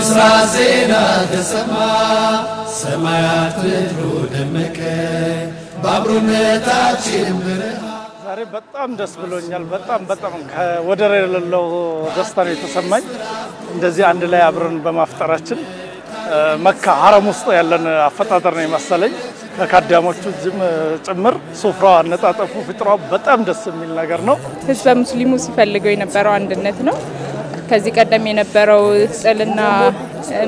የምስራች ዜና ተሰማ ሰማያት ምድሩ ደመቀ በአብሮነታችን ብርሃን ዛሬ በጣም ደስ ብሎኛል በጣም ከወደር የሌለው ደስታ ነው የተሰማኝ እንደዚህ አንድ ላይ አብረን በማፍጠራችን መካ ሐረም ውስጥ ያለን አፈጣጠር ነው መሰለኝ ከካዳሞቹ ጭምር ሱፍራው አነጣጠፉ ፍጥራው በጣም ደስ የሚል ነገር ነው ህዝበ ሙስሊሙ ሲፈልገው የነበረው አንድነት ነው ከዚህ ቀደም የነበረው ጥልና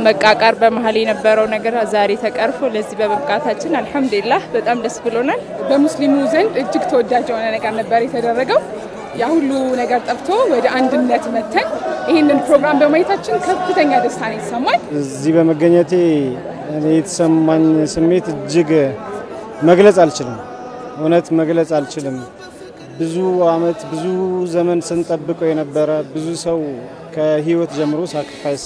መቃቃር በመሃል የነበረው ነገር ዛሬ ተቀርፎ ለዚህ በመብቃታችን አልহামዱሊላህ በጣም ደስ ብሎናል በሙስሊሙ ዘንድ እጅግ ተወዳጅ የሆነ ነገር ነበር የተደረገው ያ ሁሉ ነገር ጠፍቶ ወደ አንድነት መተን ይሄንን ፕሮግራም በማየታችን ከፍተኛ ደስታ ነው የተሰማኝ እዚህ በመገኘቴ የተሰማኝ ስሜት እጅግ መግለጽ አልችልም እውነት መግለጽ አልችልም ብዙ አመት ብዙ ዘመን ስንጠብቀው የነበረ ብዙ ሰው ከህይወት ጀምሮ ሳክሪፋይስ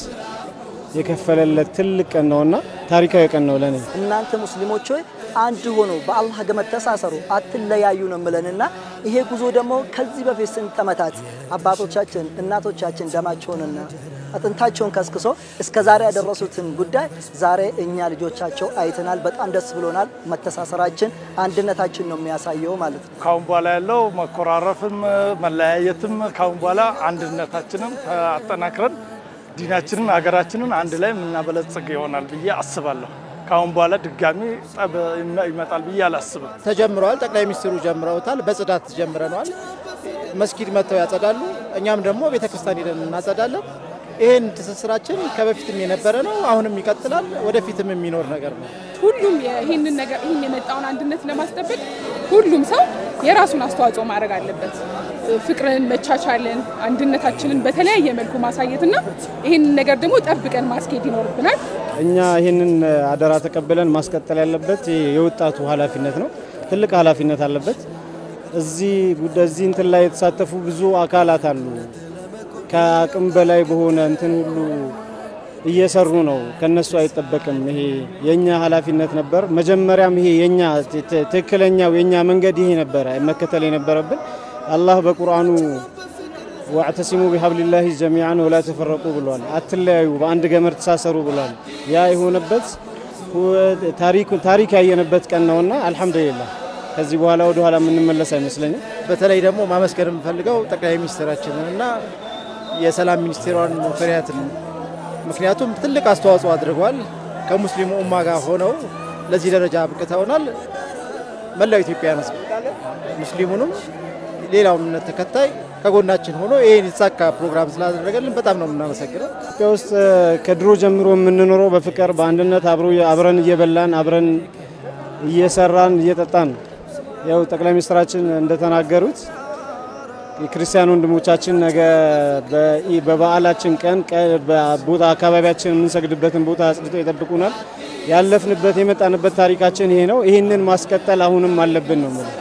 የከፈለለት ትልቅ ቀን ነውና ታሪካዊ ቀን ነው ለኔ እናንተ ሙስሊሞች ሆይ አንድ ሆኖ በአላህ ገመድ ተሳሰሩ አትለያዩ ነው ምለንና ይሄ ጉዞ ደግሞ ከዚህ በፊት ስንተመታት አባቶቻችን እናቶቻችን ደማቸውንና አጥንታቸውን ከስክሶ እስከ ዛሬ ያደረሱትን ጉዳይ ዛሬ እኛ ልጆቻቸው አይተናል በጣም ደስ ብሎናል መተሳሰራችን አንድነታችን ነው የሚያሳየው ማለት ነው ካሁን በኋላ ያለው መኮራረፍም መለያየትም ካሁን በኋላ አንድነታችንን አጠናክረን ዲናችንን ሀገራችንን አንድ ላይ ምናበለጽግ ይሆናል ብዬ አስባለሁ ካሁን በኋላ ድጋሚ ጠብ ይመጣል ብዬ አላስብም ተጀምሯል ጠቅላይ ሚኒስትሩ ጀምረውታል በጽዳት ጀምረናል መስጊድ መተው ያጸዳሉ እኛም ደግሞ ቤተክርስቲያን ሄደን እናጸዳለን ይሄን ተሰስራችን ከበፊትም የነበረ ነው አሁንም ይቀጥላል ወደፊትም የሚኖር ነገር ነው ሁሉም ይሄንን ነገር ይሄን የመጣውን አንድነት ለማስጠበቅ ሁሉም ሰው የራሱን አስተዋጽኦ ማድረግ አለበት ፍቅርን መቻቻልን አንድነታችንን በተለያየ መልኩ ማሳየትና ይሄን ነገር ደግሞ ጠብቀን ማስኬድ ይኖርብናል እኛ ይሄንን አደራ ተቀበለን ማስቀጠል ያለበት የወጣቱ ኃላፊነት ነው ትልቅ ኃላፊነት አለበት እዚህ ጉዳይ እንትን ላይ የተሳተፉ ብዙ አካላት አሉ ከአቅም በላይ በሆነ እንትን ሁሉ እየሰሩ ነው ከነሱ አይተበቀም ይሄ የኛ ኃላፊነት ነበር መጀመሪያም ይሄ የኛ ትክክለኛው የኛ መንገድ ይሄ ነበር መከተል የነበረብን አላህ በቁርአኑ ወአተሲሙ ቢሐብሊላሂ ጀሚዓን ወላ ተፈረቁ ብሏል አትለያዩ በአንድ ገመድ ተሳሰሩ ብሏል ያ የሆነበት ታሪክ ያየነበት ቀን ነውና አልহামዱሊላህ ከዚህ በኋላ ወደ ኋላ ምንመለስ አይመስለኝም በተለይ ደግሞ ማመስገን የምፈልገው ጠቅላይ ሚኒስትራችንና የሰላም ሚኒስቴሯን ፈሪያትን ምክንያቱም ትልቅ አስተዋጽኦ አድርጓል ከሙስሊሙ ኡማ ጋር ሆነው ለዚህ ደረጃ አብቅተውናል መላው ኢትዮጵያ ህዝብ ሙስሊሙንም ሌላው እምነት ተከታይ ከጎናችን ሆኖ ይሄን የተሳካ ፕሮግራም ስላደረገልን በጣም ነው እናመሰግነው ኢትዮጵያ ውስጥ ከድሮ ጀምሮ የምንኖረው በፍቅር በአንድነት አብረን እየበላን አብረን እየሰራን እየጠጣን ያው ጠቅላይ ሚኒስትራችን እንደተናገሩት የክርስቲያን ወንድሞቻችን ነገ በበዓላችን ቀን በቦታ አካባቢያችን የምንሰግድበትን ቦታ አጽድተው ይጠብቁናል ያለፍንበት የመጣንበት ታሪካችን ይሄ ነው ይሄንን ማስቀጠል አሁንም አለብን ነው ማለት